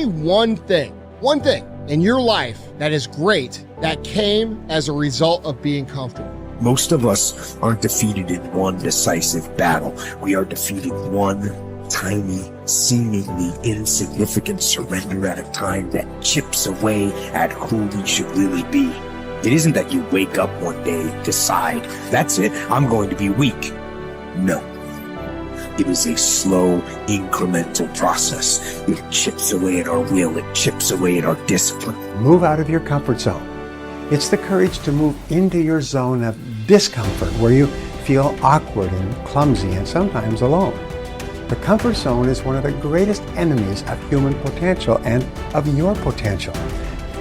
Name one thing in your life that is great that came as a result of being comfortable. Most of us aren't defeated in one decisive battle. We are defeated one tiny, seemingly insignificant surrender at a time that chips away at who we should really be. It isn't that you wake up one day, decide, that's it, I'm going to be weak. No. It is a slow, incremental process. It chips away at our will. It chips away at our discipline. Move out of your comfort zone. It's the courage to move into your zone of discomfort where you feel awkward and clumsy and sometimes alone. The comfort zone is one of the greatest enemies of human potential and of your potential.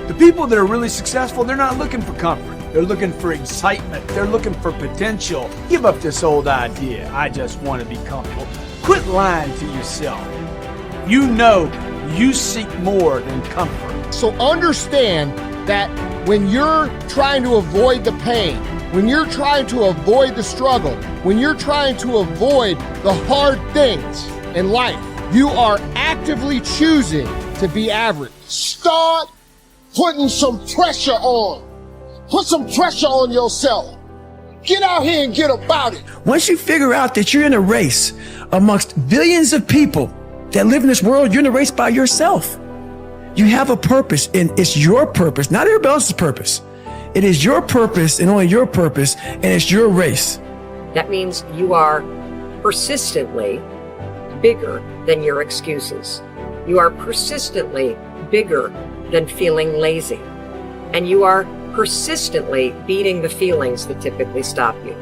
The people that are really successful, they're not looking for comfort. They're looking for excitement. They're looking for potential. Give up this old idea, I just want to be comfortable. Quit lying to yourself. You know you seek more than comfort. So understand that when you're trying to avoid the pain, when you're trying to avoid the struggle, when you're trying to avoid the hard things in life, you are actively choosing to be average. Start putting some pressure on. Put some pressure on yourself. Get out here and get about it. Once you figure out that you're in a race amongst billions of people that live in this world, you're in a race by yourself. You have a purpose, and it's your purpose, not everybody else's purpose. It is your purpose and only your purpose, and it's your race. That means you are persistently bigger than your excuses. You are persistently bigger than feeling lazy. And you are persistently beating the feelings that typically stop you.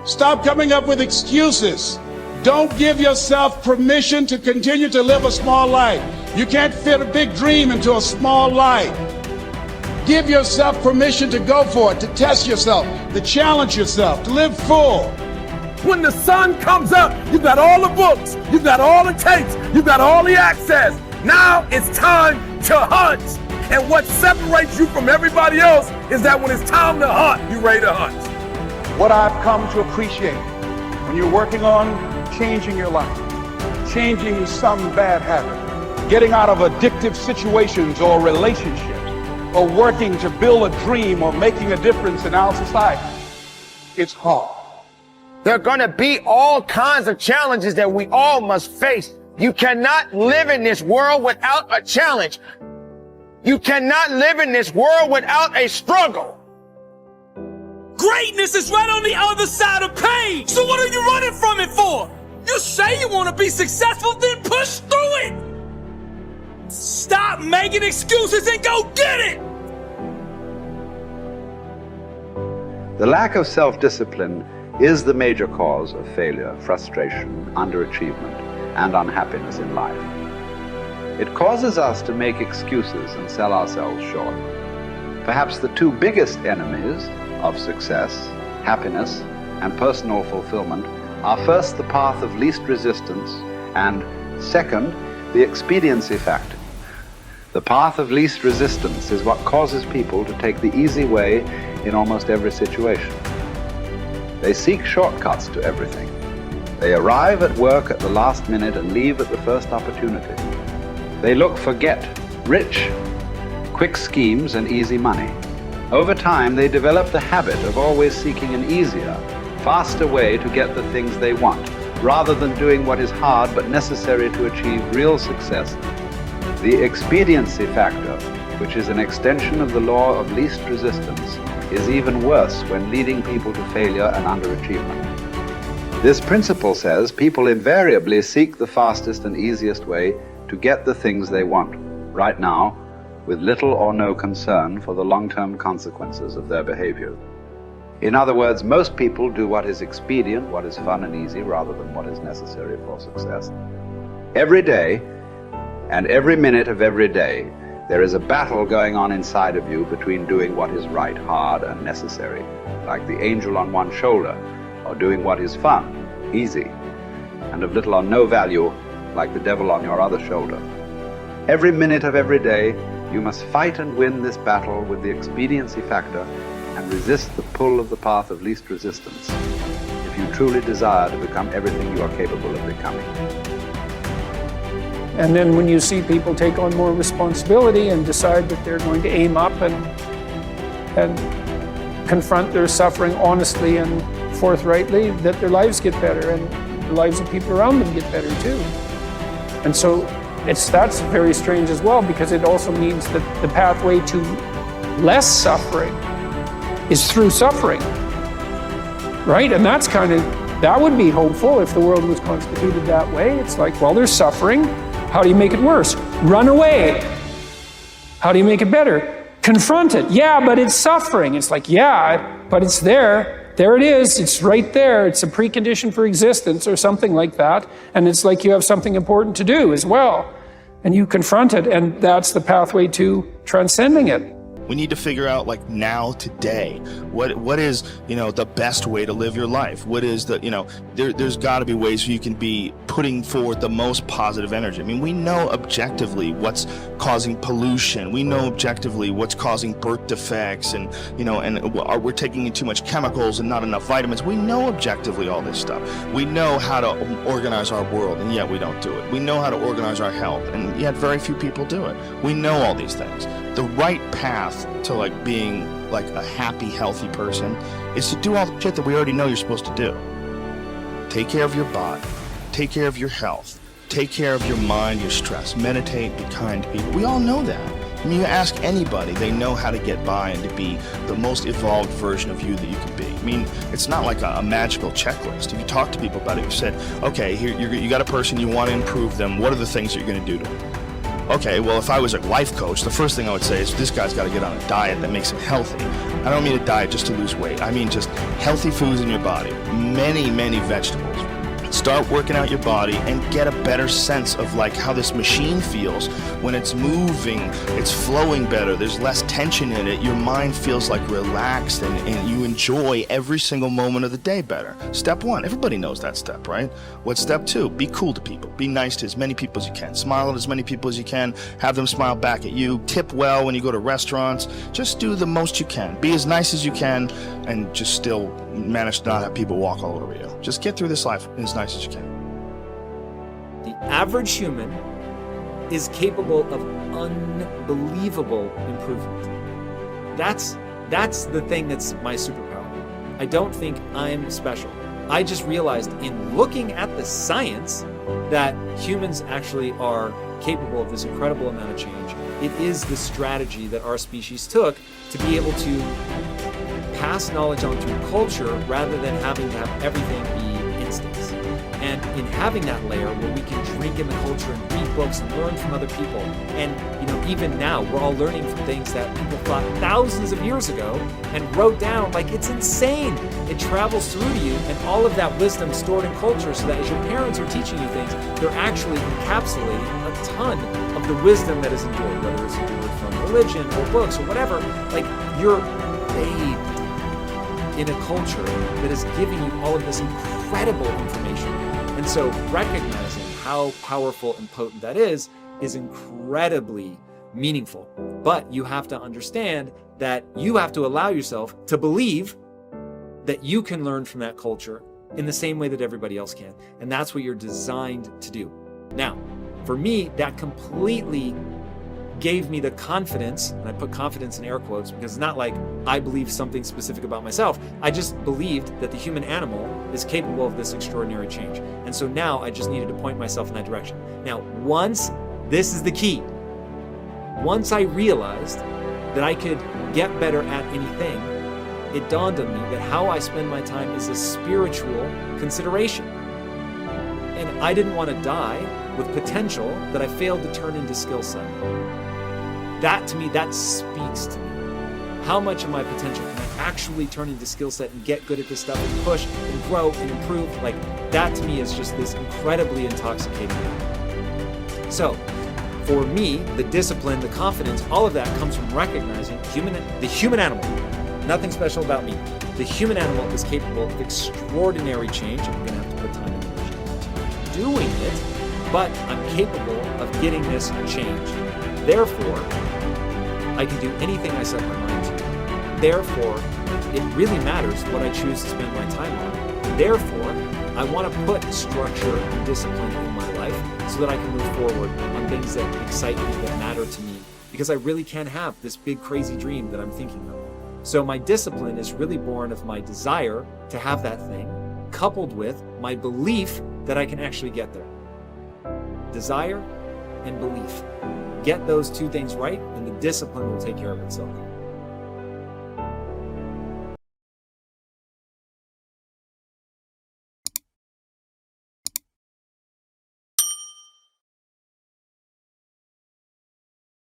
Stop coming up with excuses. Don't give yourself permission to continue to live a small life. You can't fit a big dream into a small life. Give yourself permission to go for it, to test yourself, to challenge yourself, to live full. When the sun comes up, you've got all the books, you've got all the tapes, you've got all the access. Now it's time to hunt. And what separates you from everybody else is that when it's time to hunt, you're ready to hunt. What I've come to appreciate when you're working on changing your life, changing some bad habit, getting out of addictive situations or relationships, or working to build a dream or making a difference in our society, it's hard. There are going to be all kinds of challenges that we all must face. You cannot live in this world without a challenge. You cannot live in this world without a struggle. Greatness is right on the other side of pain. So what are you running from it for? You say you want to be successful, then push through it. Stop making excuses and go get it. The lack of self-discipline is the major cause of failure, frustration, underachievement, and unhappiness in life. It causes us to make excuses and sell ourselves short. Perhaps the two biggest enemies of success, happiness, and personal fulfillment are first the path of least resistance and second, the expediency factor. The path of least resistance is what causes people to take the easy way in almost every situation. They seek shortcuts to everything. They arrive at work at the last minute and leave at the first opportunity. They look for rich, quick schemes and easy money. Over time, they develop the habit of always seeking an easier, faster way to get the things they want, rather than doing what is hard but necessary to achieve real success. The expediency factor, which is an extension of the law of least resistance, is even worse when leading people to failure and underachievement. This principle says people invariably seek the fastest and easiest way to get the things they want, right now, with little or no concern for the long-term consequences of their behavior. In other words, most people do what is expedient, what is fun and easy, rather than what is necessary for success. Every day, and every minute of every day, there is a battle going on inside of you between doing what is right, hard, and necessary, like the angel on one shoulder, or doing what is fun, easy, and of little or no value, like the devil on your other shoulder. Every minute of every day, you must fight and win this battle with the expediency factor and resist the pull of the path of least resistance, if you truly desire to become everything you are capable of becoming. And then when you see people take on more responsibility and decide that they're going to aim up and confront their suffering honestly and forthrightly, that their lives get better and the lives of people around them get better too. And so that's very strange as well, because it also means that the pathway to less suffering is through suffering, right? And that would be hopeful if the world was constituted that way. It's like, well, there's suffering. How do you make it worse? Run away. How do you make it better? Confront it. Yeah, but it's suffering. It's like, yeah, but it's there. There it is. It's right there. It's a precondition for existence or something like that. And it's like you have something important to do as well. And you confront it, and that's the pathway to transcending it. We need to figure out, like, now, today, what is, the best way to live your life? What is there's got to be ways you can be putting forward the most positive energy. I mean, we know objectively what's causing pollution. We know objectively what's causing birth defects, and we're taking in too much chemicals and not enough vitamins. We know objectively all this stuff. We know how to organize our world, and yet we don't do it. We know how to organize our health, and yet very few people do it. We know all these things. The right path to being a happy, healthy person is to do all the shit that we already know you're supposed to do. Take care of your body, take care of your health, take care of your mind, your stress, meditate, be kind to people. We all know that. I mean, you ask anybody, they know how to get by and to be the most evolved version of you that you can be. I mean, it's not like a magical checklist. If you talk to people about it, you said, okay, here you got a person, you want to improve them. What are the things that you're going to do to them? Okay, well, if I was a life coach, the first thing I would say is this guy's got to get on a diet that makes him healthy. I don't mean a diet just to lose weight. I mean just healthy foods in your body. Many, many vegetables. Start working out your body and get a better sense of how this machine feels when it's moving, it's flowing better, there's less tension in it, your mind feels relaxed and you enjoy every single moment of the day better. Step 1, everybody knows that step, right? What's step 2? Be cool to people. Be nice to as many people as you can. Smile at as many people as you can. Have them smile back at you. Tip well when you go to restaurants. Just do the most you can. Be as nice as you can and just still manage to not have people walk all over you. Just get through this life as nice as you can. The average human is capable of unbelievable improvement. That's the thing that's my superpower. I don't think I'm special. I just realized in looking at the science that humans actually are capable of this incredible amount of change. It is the strategy that our species took to be able to pass knowledge on through culture rather than having to have everything be instincts. And in having that layer where we can drink in the culture and read books and learn from other people, and even now we're all learning from things that people thought thousands of years ago and wrote down. It's insane. It travels through to you, and all of that wisdom stored in culture, so that as your parents are teaching you things, they're actually encapsulating a ton of the wisdom that is endured, whether it's endured from religion or books or whatever. You're bathed in a culture that is giving you all of this incredible information. And so recognizing how powerful and potent that is incredibly meaningful. But you have to understand that you have to allow yourself to believe that you can learn from that culture in the same way that everybody else can. And that's what you're designed to do. Now, for me, that completely gave me the confidence, and I put confidence in air quotes because it's not like I believe something specific about myself. I just believed that the human animal is capable of this extraordinary change. And so now I just needed to point myself in that direction. Now, this is the key. Once I realized that I could get better at anything, it dawned on me that how I spend my time is a spiritual consideration. And I didn't want to die with potential that I failed to turn into skill set. That to me, that speaks to me. How much of my potential can I actually turn into skill set and get good at this stuff and push and grow and improve? That to me is just this incredibly intoxicating thing. So for me, the discipline, the confidence, all of that comes from recognizing the human animal. Nothing special about me. The human animal is capable of extraordinary change. I'm going to have to put time and energy into doing it, but I'm capable of getting this change. Therefore, I can do anything I set my mind to. Therefore, it really matters what I choose to spend my time on. Therefore, I want to put structure and discipline in my life so that I can move forward on things that excite me, that matter to me, because I really can have this big crazy dream that I'm thinking of. So my discipline is really born of my desire to have that thing, coupled with my belief that I can actually get there. Desire and belief. Get those two things right, and the discipline will take care of itself.